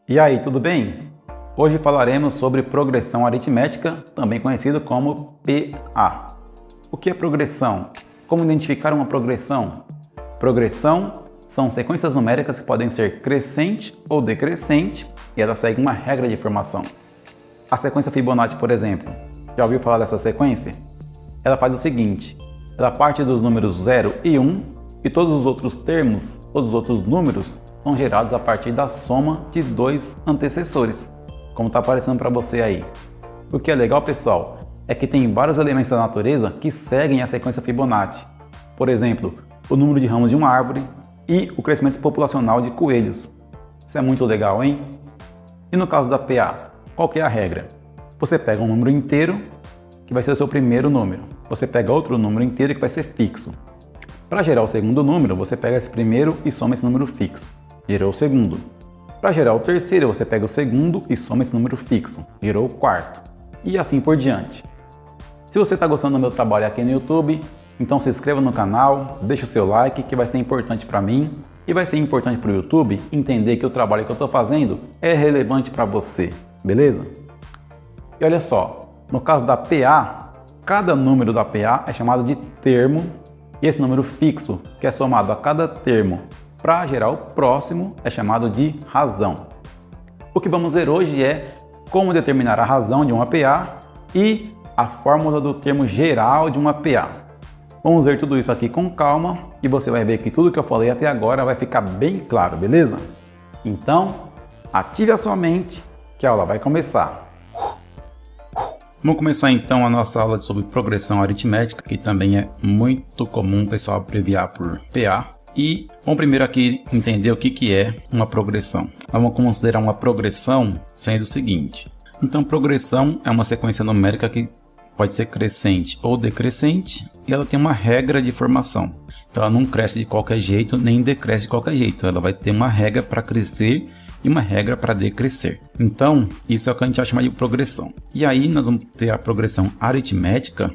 E aí, tudo bem? Hoje falaremos sobre progressão aritmética, também conhecido como PA. O que é progressão? Como identificar uma progressão? Progressão são sequências numéricas que podem ser crescente ou decrescente e elas seguem uma regra de formação. A sequência Fibonacci, por exemplo, já ouviu falar dessa sequência? Ela faz o seguinte, ela parte dos números 0 e 1 e todos os outros termos, todos os outros números são gerados a partir da soma de dois antecessores, como está aparecendo para você aí. O que é legal, pessoal, é que tem vários elementos da natureza que seguem a sequência Fibonacci. Por exemplo, o número de ramos de uma árvore e o crescimento populacional de coelhos. Isso é muito legal, hein? E no caso da PA, qual que é a regra? Você pega um número inteiro, que vai ser o seu primeiro número. Você pega outro número inteiro que vai ser fixo. Para gerar o segundo número, você pega esse primeiro e soma esse número fixo. Gerou o segundo. Para gerar o terceiro, você pega o segundo e soma esse número fixo. Gerou o quarto. E assim por diante. Se você está gostando do meu trabalho aqui no YouTube, então se inscreva no canal, deixe o seu like, que vai ser importante para mim. E vai ser importante para o YouTube entender que o trabalho que eu estou fazendo é relevante para você. Beleza? E olha só, no caso da PA, cada número da PA é chamado de termo. E esse número fixo, que é somado a cada termo para gerar o próximo, é chamado de razão. O que vamos ver hoje é como determinar a razão de uma PA e a fórmula do termo geral de uma PA. Vamos ver tudo isso aqui com calma e você vai ver que tudo que eu falei até agora vai ficar bem claro, beleza? Então, ative a sua mente que a aula vai começar. Vamos começar então a nossa aula sobre progressão aritmética, que também é muito comum o pessoal abreviar por PA. E vamos primeiro aqui entender o que é uma progressão. Vamos considerar uma progressão sendo o seguinte. Então, progressão é uma sequência numérica que pode ser crescente ou decrescente e ela tem uma regra de formação. Então, ela não cresce de qualquer jeito nem decresce de qualquer jeito. Ela vai ter uma regra para crescer e uma regra para decrescer. Então, isso é o que a gente vai chamar de progressão. E aí, nós vamos ter a progressão aritmética.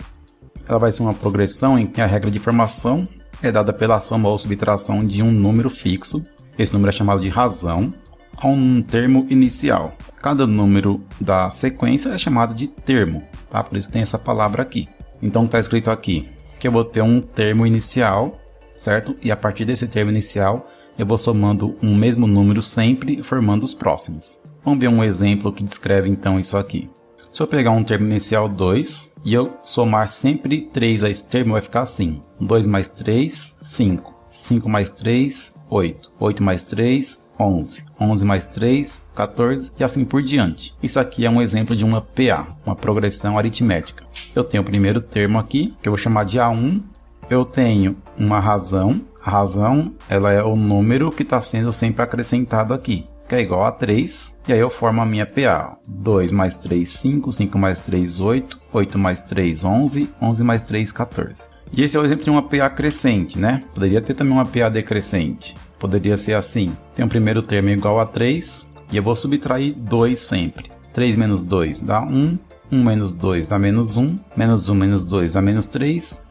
Ela vai ser uma progressão em que a regra de formação é dada pela soma ou subtração de um número fixo. Esse número é chamado de razão, a um termo inicial. Cada número da sequência é chamado de termo, tá? Por isso tem essa palavra aqui. Então está escrito aqui que eu vou ter um termo inicial, certo? E a partir desse termo inicial eu vou somando um mesmo número sempre, formando os próximos. Vamos ver um exemplo que descreve então isso aqui. Se eu pegar um termo inicial 2 e eu somar sempre 3 a esse termo, vai ficar assim. 2 mais 3, 5. 5 mais 3, 8. 8 mais 3, 11. 11 mais 3, 14 e assim por diante. Isso aqui é um exemplo de uma PA, uma progressão aritmética. Eu tenho o primeiro termo aqui, que eu vou chamar de A1. Eu tenho uma razão. A razão ela é o número que está sendo sempre acrescentado aqui, que é igual a 3, e aí eu formo a minha PA. 2 mais 3, 5, 5 mais 3, 8, 8 mais 3, 11, 11 mais 3, 14. E esse é o exemplo de uma PA crescente, né? Poderia ter também uma PA decrescente. Poderia ser assim, tem o primeiro termo igual a 3, e eu vou subtrair 2 sempre. 3 menos 2 dá 1, 1 menos 2 dá menos 1, menos 1 menos 2 dá menos 3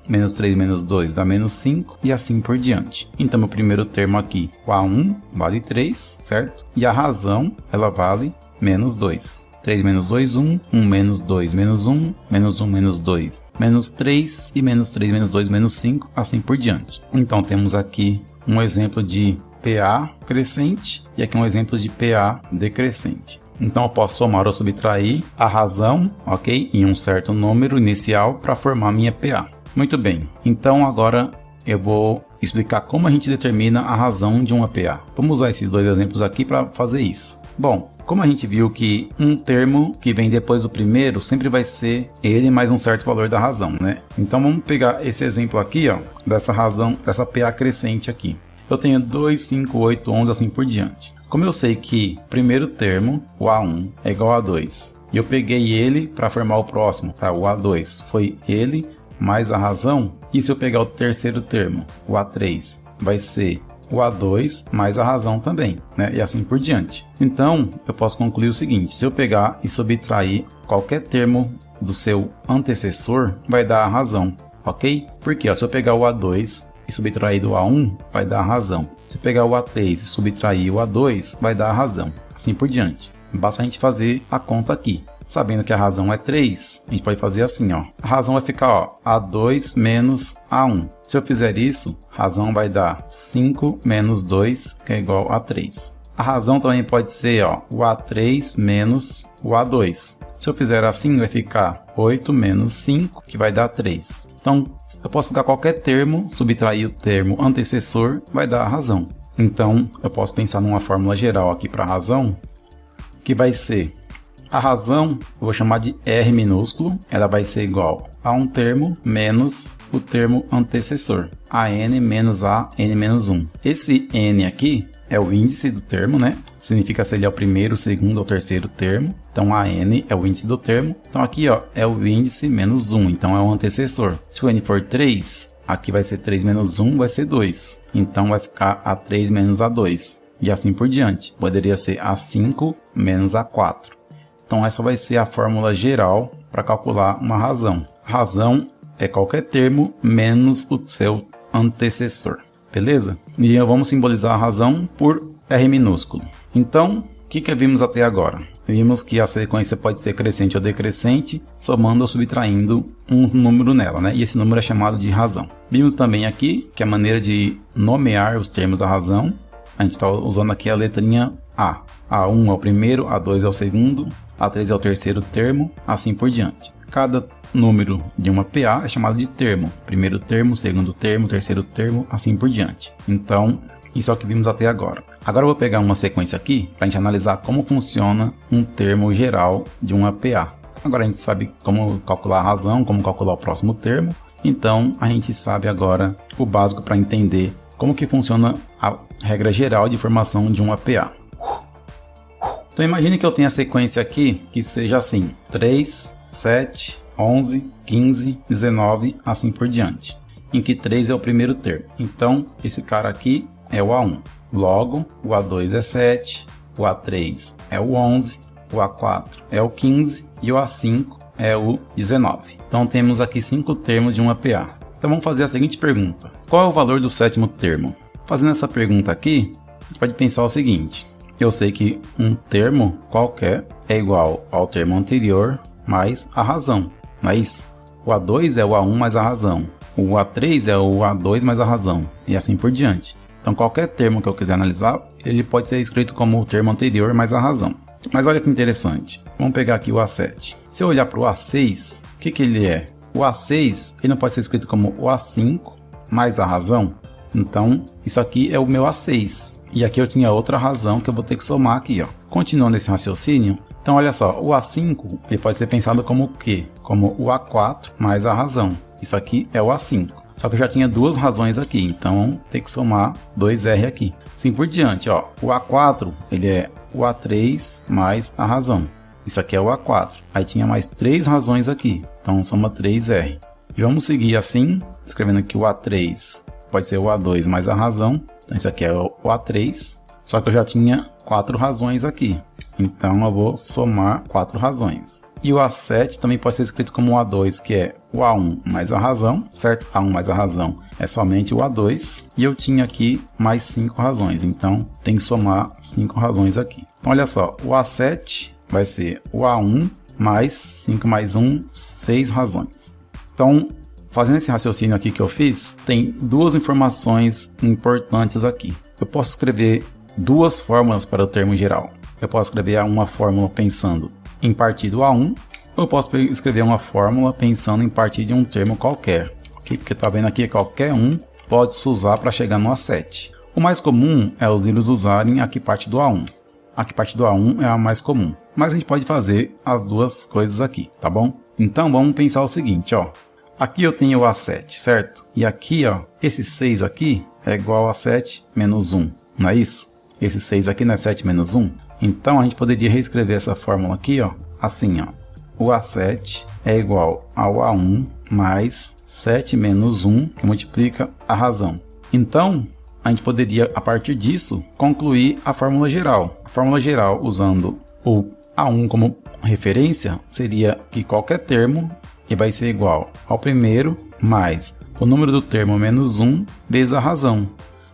menos 2 dá menos 5 e assim por diante. Então, o primeiro termo aqui, o A1, vale 3, certo? E a razão, ela vale menos 2. 3 menos 2, 1, 1 menos 2, menos 1, menos 1 menos 2, menos 3 e menos 3 menos 2, menos 5, assim por diante. Então, temos aqui um exemplo de PA crescente e aqui um exemplo de PA decrescente. Então eu posso somar ou subtrair a razão, ok, em um certo número inicial para formar minha PA. Muito bem, então agora eu vou explicar como a gente determina a razão de uma PA. Vamos usar esses dois exemplos aqui para fazer isso. Bom, como a gente viu que um termo que vem depois do primeiro sempre vai ser ele mais um certo valor da razão, né? Então vamos pegar esse exemplo aqui, ó, dessa razão, dessa PA crescente aqui. Eu tenho 2, 5, 8, 11, assim por diante. Como eu sei que o primeiro termo, o A1, é igual a 2, e eu peguei ele para formar o próximo, tá? O A2 foi ele mais a razão, e se eu pegar o terceiro termo, o A3, vai ser o A2 mais a razão também, né? E assim por diante. Então, eu posso concluir o seguinte, se eu pegar e subtrair qualquer termo do seu antecessor, vai dar a razão, ok? Porque ó, se eu pegar o A2 e subtrair do A1, vai dar a razão. Se pegar o A3 e subtrair o A2, vai dar a razão. assim por diante. Basta a gente fazer a conta aqui. Sabendo que a razão é 3, a gente pode fazer assim, ó. A razão vai ficar, ó, A2 menos A1. Se eu fizer isso, a razão vai dar 5 menos 2, que é igual a 3. A razão também pode ser, ó, o A3 menos o A2. Se eu fizer assim, vai ficar 8 menos 5, que vai dar 3. Então, eu posso pegar qualquer termo, subtrair o termo antecessor, vai dar a razão. Então, eu posso pensar numa fórmula geral aqui para a razão, que vai ser a razão, eu vou chamar de R minúsculo, ela vai ser igual a um termo menos o termo antecessor, AN menos AN menos 1. Esse N aqui é o índice do termo, né? Significa se ele é o primeiro, o segundo ou terceiro termo. Então, AN é o índice do termo. Então, aqui, ó, é o índice menos 1, então é o antecessor. Se o N for 3, aqui vai ser 3 menos 1, vai ser 2. Então, vai ficar A3 menos A2. E assim por diante. Poderia ser A5 menos A4. Então, essa vai ser a fórmula geral para calcular uma razão. A razão é qualquer termo menos o seu antecessor. Beleza? E vamos simbolizar a razão por R minúsculo. Então, o que vimos até agora? Vimos que a sequência pode ser crescente ou decrescente, somando ou subtraindo um número nela, né? E esse número é chamado de razão. Vimos também aqui que a maneira de nomear os termos da razão, a gente está usando aqui a letrinha A. A1 é o primeiro, A2 é o segundo, A3 é o terceiro termo, assim por diante. Cada número de uma PA é chamado de termo. Primeiro termo, segundo termo, terceiro termo, assim por diante. Então, isso é o que vimos até agora. Agora eu vou pegar uma sequência aqui para a gente analisar como funciona um termo geral de uma PA. Agora a gente sabe como calcular a razão, como calcular o próximo termo. Então, a gente sabe agora o básico para entender como que funciona a regra geral de formação de uma PA. Então imagine que eu tenha a sequência aqui que seja assim, 3, 7, 11, 15, 19, assim por diante, em que 3 é o primeiro termo. Então esse cara aqui é o A1, logo o A2 é 7, o A3 é o 11, o A4 é o 15 e o A5 é o 19. Então temos aqui 5 termos de uma PA. Então vamos fazer a seguinte pergunta: qual é o valor do sétimo termo? Fazendo essa pergunta aqui, a gente pode pensar o seguinte: eu sei que um termo qualquer é igual ao termo anterior mais a razão, não é isso? O A2 é o A1 mais a razão, o A3 é o A2 mais a razão, e assim por diante. Então qualquer termo que eu quiser analisar, ele pode ser escrito como o termo anterior mais a razão. Mas olha que interessante, vamos pegar aqui o A7. Se eu olhar para o A6, o que ele é? O A6 ele não pode ser escrito como o A5 mais a razão? Então, isso aqui é o meu A6. E aqui eu tinha outra razão que eu vou ter que somar aqui, ó. Continuando esse raciocínio, então olha só, o A5 ele pode ser pensado como o quê? Como o A4 mais a razão. Isso aqui é o A5. Só que eu já tinha duas razões aqui, então tem que somar 2R aqui. Assim por diante, ó. O A4 ele é o A3 mais a razão. Isso aqui é o A4. Aí tinha mais 3 razões aqui, então soma 3R. E vamos seguir assim, escrevendo aqui o A3 pode ser o A2 mais a razão. Então isso aqui é o A3, só que eu já tinha 4 razões aqui. Então eu vou somar 4 razões. E o A7 também pode ser escrito como o A2, que é o A1 mais a razão, certo? A1 mais a razão é somente o A2. E eu tinha aqui mais 5 razões, então tem que somar 5 razões aqui. Então olha só, o A7 vai ser o A1 mais 5 mais 1, 6 razões. Então, fazendo esse raciocínio aqui que eu fiz, tem duas informações importantes aqui. Eu posso escrever duas fórmulas para o termo geral. Eu posso escrever uma fórmula pensando em partir do A1, ou eu posso escrever uma fórmula pensando em partir de um termo qualquer. Okay? Porque está vendo aqui que qualquer um pode se usar para chegar no A7. O mais comum é os livros usarem a que parte do A1. A que parte do A1 é a mais comum. Mas a gente pode fazer as duas coisas aqui, tá bom? Então vamos pensar o seguinte, ó. Aqui eu tenho o A7, certo? E aqui, ó, esse 6 aqui é igual a 7 menos 1, não é isso? Esse 6 aqui não é 7 menos 1? Então a gente poderia reescrever essa fórmula aqui, ó, assim, ó. O A7 é igual ao A1 mais 7 menos 1, que multiplica a razão. Então, a gente poderia, a partir disso, concluir a fórmula geral. A fórmula geral, usando o A1 como referência, seria que qualquer termo e vai ser igual ao primeiro mais o número do termo menos 1 vezes a razão.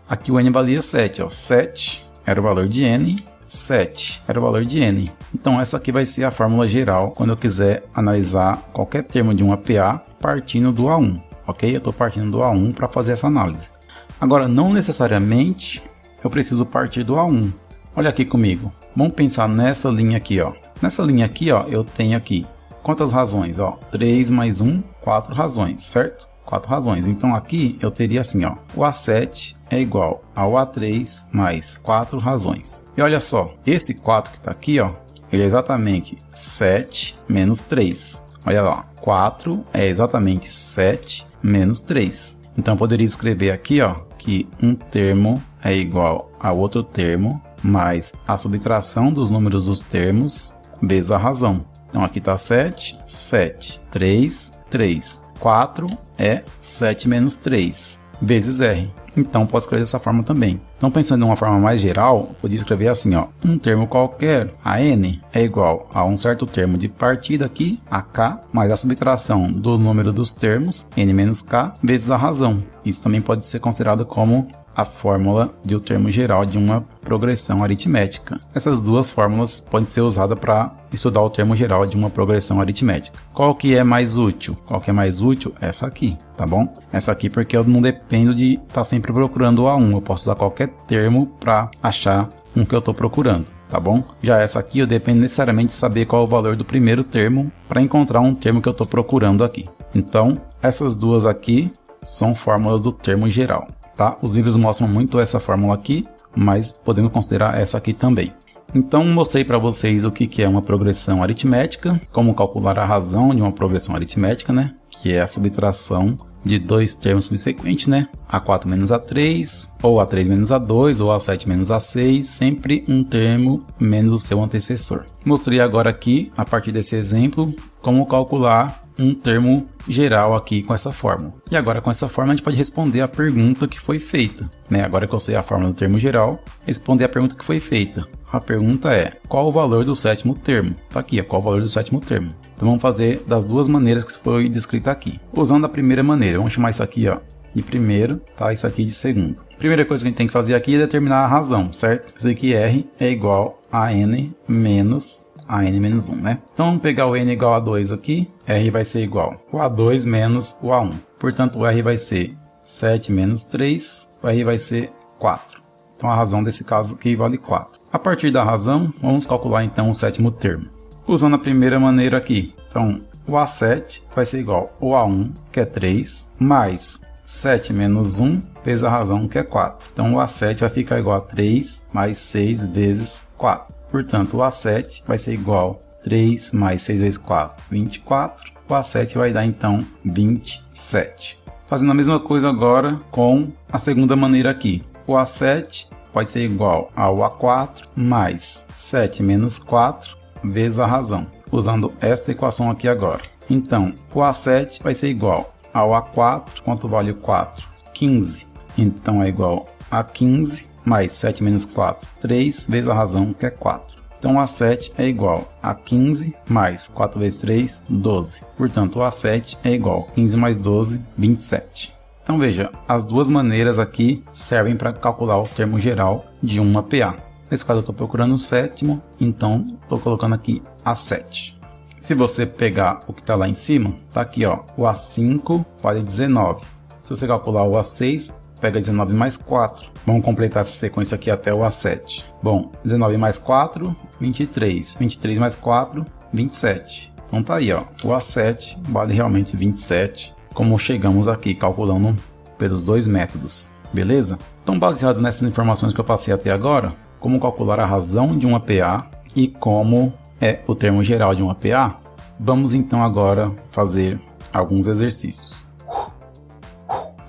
Aqui o n valia 7, ó. 7 era o valor de n, 7 era o valor de n. Então essa aqui vai ser a fórmula geral quando eu quiser analisar qualquer termo de uma PA partindo do A1, ok? Eu estou partindo do A1 para fazer essa análise. Agora, não necessariamente eu preciso partir do A1. Olha aqui comigo. Vamos pensar nessa linha aqui, ó. Nessa linha aqui, ó, eu tenho aqui quantas razões? Ó, 3 mais 1, 4 razões, certo? 4 razões. Então aqui eu teria assim, ó, o A7 é igual ao A3 mais 4 razões. E olha só, esse 4 que está aqui, ó, ele é exatamente 7 menos 3. Olha lá, 4 é exatamente 7 menos 3. Então eu poderia escrever aqui, ó, que um termo é igual a outro termo mais a subtração dos números dos termos vezes a razão. Então aqui está 7, 7, 3, 3. 4 é 7 menos 3 vezes R. Então pode escrever dessa forma também. Então pensando em uma forma mais geral, eu podia escrever assim, ó, um termo qualquer, a n, é igual a um certo termo de partida aqui, a k, mais a subtração do número dos termos, n menos k, vezes a razão. Isso também pode ser considerado como a fórmula do termo geral de uma progressão aritmética. Essas duas fórmulas podem ser usadas para estudar o termo geral de uma progressão aritmética. Qual que é mais útil? Qual que é mais útil? Essa aqui, tá bom? Essa aqui porque eu não dependo de estar sempre procurando o A1. Eu posso usar qualquer termo para achar um que eu estou procurando, tá bom? Já essa aqui eu dependo necessariamente de saber qual é o valor do primeiro termo para encontrar um termo que eu estou procurando aqui. Então, essas duas aqui são fórmulas do termo geral. Tá? Os livros mostram muito essa fórmula aqui, mas podemos considerar essa aqui também. Então mostrei para vocês o que é uma progressão aritmética, como calcular a razão de uma progressão aritmética, né? Que é a subtração de dois termos subsequentes, né? A4 menos A3, ou A3 menos A2, ou A7 menos A6, sempre um termo menos o seu antecessor. Mostrei agora aqui, a partir desse exemplo, como calcular um termo geral aqui com essa fórmula. E agora com essa fórmula a gente pode responder a pergunta que foi feita, né? Agora que eu sei a fórmula do termo geral, responder a pergunta que foi feita. A pergunta é, qual o valor do sétimo termo? Tá aqui, ó, qual o valor do sétimo termo? Então vamos fazer das duas maneiras que foi descrita aqui. Usando a primeira maneira, vamos chamar isso aqui, ó, de primeiro, tá? Isso aqui de segundo. Primeira coisa que a gente tem que fazer aqui é determinar a razão, certo? Isso aqui R é igual a N menos a N menos 1, né? Então vamos pegar o N igual a 2 aqui, R vai ser igual o A2 menos o A1. Portanto, o R vai ser 7 menos 3, o R vai ser 4. Então a razão desse caso aqui vale 4. A partir da razão, vamos calcular então o sétimo termo. Usando a primeira maneira aqui, então o A7 vai ser igual ao A1, que é 3, mais 7 menos 1 vezes a razão, que é 4. Então o A7 vai ficar igual a 3 mais 6 vezes 4. Portanto, o A7 vai ser igual a 3 mais 6 vezes 4, 24. O A7 vai dar então 27. Fazendo a mesma coisa agora com a segunda maneira aqui. O A7 pode ser igual ao A4 mais 7 menos 4 vezes a razão, usando esta equação aqui agora. Então, o A7 vai ser igual ao A4, quanto vale o 4? 15. Então, é igual a 15 mais 7 menos 4, 3 vezes a razão, que é 4. Então, o A7 é igual a 15 mais 4 vezes 3, 12. Portanto, o A7 é igual a 15 mais 12, 27. Então, veja, as duas maneiras aqui servem para calcular o termo geral de uma PA. Nesse caso eu estou procurando o sétimo, então estou colocando aqui A7. Se você pegar o que está lá em cima, está aqui, ó, o A5 vale 19. Se você calcular o A6, pega 19 mais 4. Vamos completar essa sequência aqui até o A7. Bom, 19 mais 4, 23. 23 mais 4, 27. Então tá aí, ó, o A7 vale realmente 27, como chegamos aqui calculando pelos dois métodos, beleza? Então, baseado nessas informações que eu passei até agora, como calcular a razão de uma PA e como é o termo geral de uma PA, vamos então agora fazer alguns exercícios.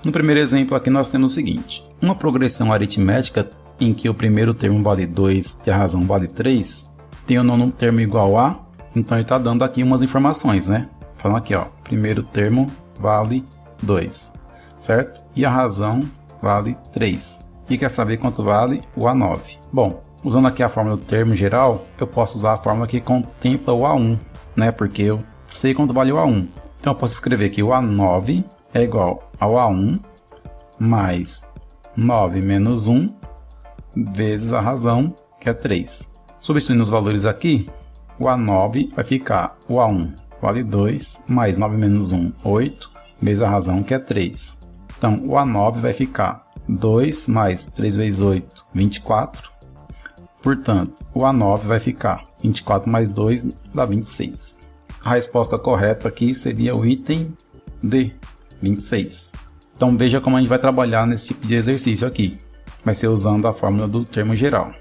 No primeiro exemplo aqui nós temos o seguinte, uma progressão aritmética em que o primeiro termo vale 2 e a razão vale 3, tem o nono termo igual a, então ele está dando aqui umas informações, né? Falando aqui, ó, primeiro termo vale 2, certo? E a razão vale 3. E quer saber quanto vale o A9. Bom, usando aqui a fórmula do termo geral, eu posso usar a fórmula que contempla o A1, né? Porque eu sei quanto vale o A1. Então eu posso escrever que o A9 é igual ao A1 mais 9 menos 1 vezes a razão, que é 3. Substituindo os valores aqui, o A9 vai ficar o A1 vale 2, mais 9 menos 1, 8, vezes a razão que é 3. Então, o A9 vai ficar 2 mais 3 vezes 8, 24. Portanto, o A9 vai ficar 24 mais 2 dá 26. A resposta correta aqui seria o item D, 26. Então, veja como a gente vai trabalhar nesse tipo de exercício aqui. Vai ser usando a fórmula do termo geral.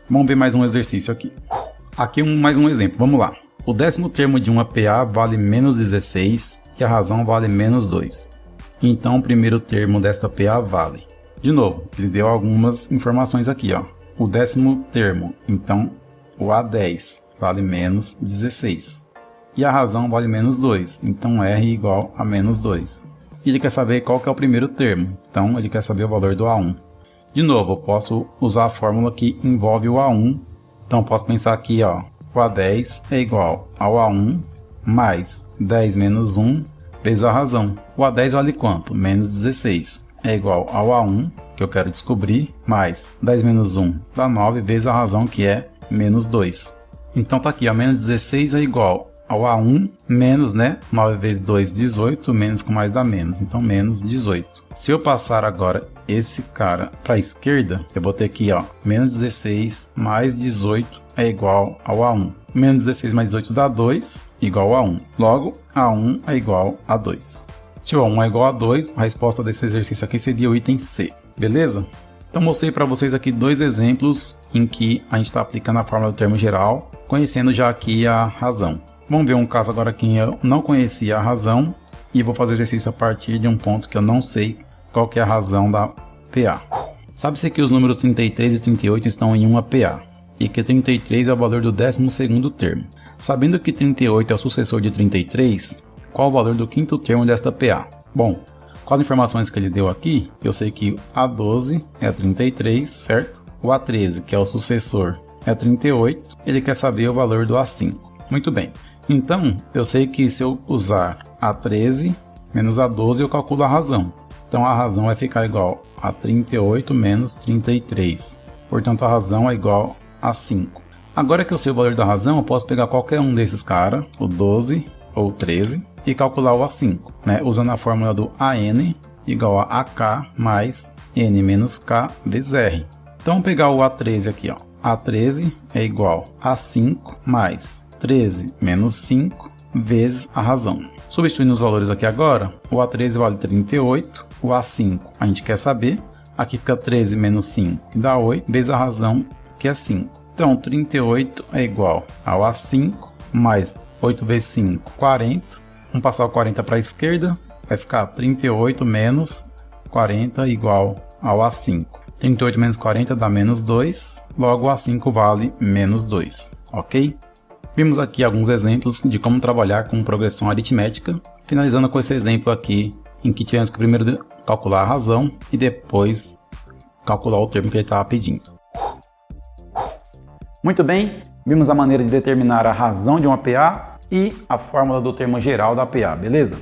Vamos ver mais um exercício aqui. Aqui mais um exemplo, vamos lá. O 10º termo de uma PA vale menos 16 e a razão vale menos 2. Então o primeiro termo desta PA vale. De novo, ele deu algumas informações aqui, ó. O 10º termo, então o A10 vale menos 16. E a razão vale menos 2, então R igual a menos 2. E ele quer saber qual que é o primeiro termo, então ele quer saber o valor do A1. De novo, eu posso usar a fórmula que envolve o A1. Então posso pensar aqui, ó. O A10 é igual ao A1 mais 10 menos 1 vezes a razão. O A10 vale quanto? Menos 16. É igual ao A1, que eu quero descobrir, mais 10 menos 1 dá 9 vezes a razão, que é menos 2. Então tá aqui, ó, menos 16 é igual ao A1 menos, 9 vezes 2, 18, menos com mais dá menos, então menos 18. Se eu passar agora esse cara para a esquerda, eu vou ter aqui, ó, menos 16 mais 18 é igual ao A1. Menos 16 mais 18 dá 2, igual a 1. Logo, A1 é igual a 2. Se o A1 é igual a 2, a resposta desse exercício aqui seria o item C. Beleza? Então mostrei para vocês aqui dois exemplos em que a gente está aplicando a fórmula do termo geral, conhecendo já aqui a razão. Vamos ver um caso agora que eu não conhecia a razão e vou fazer o exercício a partir de um ponto que eu não sei qual que é a razão da PA. Sabe-se que os números 33 e 38 estão em uma PA e que 33 é o valor do 12º termo. Sabendo que 38 é o sucessor de 33, qual o valor do 5º termo desta PA? Bom, com as informações que ele deu aqui, eu sei que A12 é 33, certo? O A13, que é o sucessor, é 38. Ele quer saber o valor do A5. Muito bem. Então, eu sei que se eu usar A13 menos A12, eu calculo a razão. Então, a razão vai ficar igual a 38 menos 33. Portanto, a razão é igual a 5. Agora que eu sei o valor da razão, eu posso pegar qualquer um desses caras, o 12 ou 13, e calcular o A5, usando a fórmula do AN igual a AK mais N menos K vezes R. Então, vamos pegar o A13 aqui, ó. A13 é igual a 5 mais 13 menos 5 vezes a razão. Substituindo os valores aqui agora, o A13 vale 38, o A5 a gente quer saber, aqui fica 13 menos 5, que dá 8, vezes a razão, que é 5. Então, 38 é igual ao A5, mais 8 vezes 5, 40. Vamos passar o 40 para a esquerda, vai ficar 38 menos 40 igual ao A5. 38 menos 40 dá menos 2, logo o A5 vale menos 2, ok? Vimos aqui alguns exemplos de como trabalhar com progressão aritmética, finalizando com esse exemplo aqui, em que tivemos que primeiro calcular a razão e depois calcular o termo que ele estava pedindo. Muito bem, vimos a maneira de determinar a razão de uma PA e a fórmula do termo geral da PA, beleza?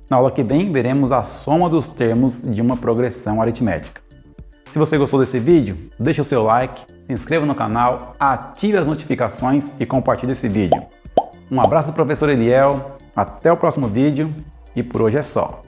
Na aula que vem, veremos a soma dos termos de uma progressão aritmética. Se você gostou desse vídeo, deixe o seu like, se inscreva no canal, ative as notificações e compartilhe esse vídeo. Um abraço do professor Eliel, até o próximo vídeo e por hoje é só.